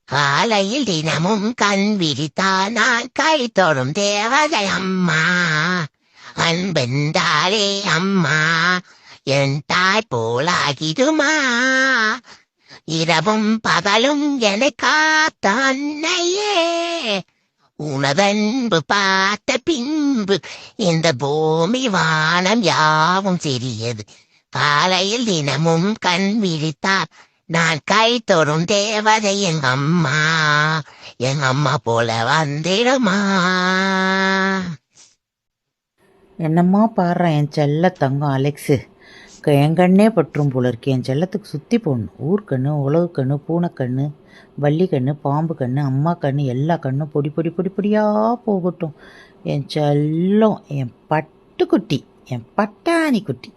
காலையில் தினமும் கண் விழித்தால் நான் கை தொடும் தேவதை அம்மா. அன்பென்றாலே அம்மா என் தாய் போலாகிடுமா. இரவும் பகலும் என்னை காத்த அன்னையே, உனதன்பு பார்த்த பின்பு இந்த பூமி வானம் யாவும் சிறியது. காலையில் தினமும் கண் விழித்தால் நான் கை தொடும் தேவதை எங்க அம்மா போல வந்திடுமா. என்னம்மா பாடுறான் என் செல்ல தங்கம் அலெக்ஸு. என் கண்ணே பற்றும் போல இருக்கு. என் செல்லத்துக்கு சுற்றி போடணும். ஊர்க்கண்ணு, உலகு கண்ணு, பூனைக்கண்ணு, வள்ளி கண்ணு, பாம்பு கண்ணு, அம்மா கண்ணு, எல்லா கண்ணும் பொடி பொடி பொடி பொடியாக போகட்டும். என் செல்லம், என் பட்டுக்குட்டி, என் பட்டாணி குட்டி.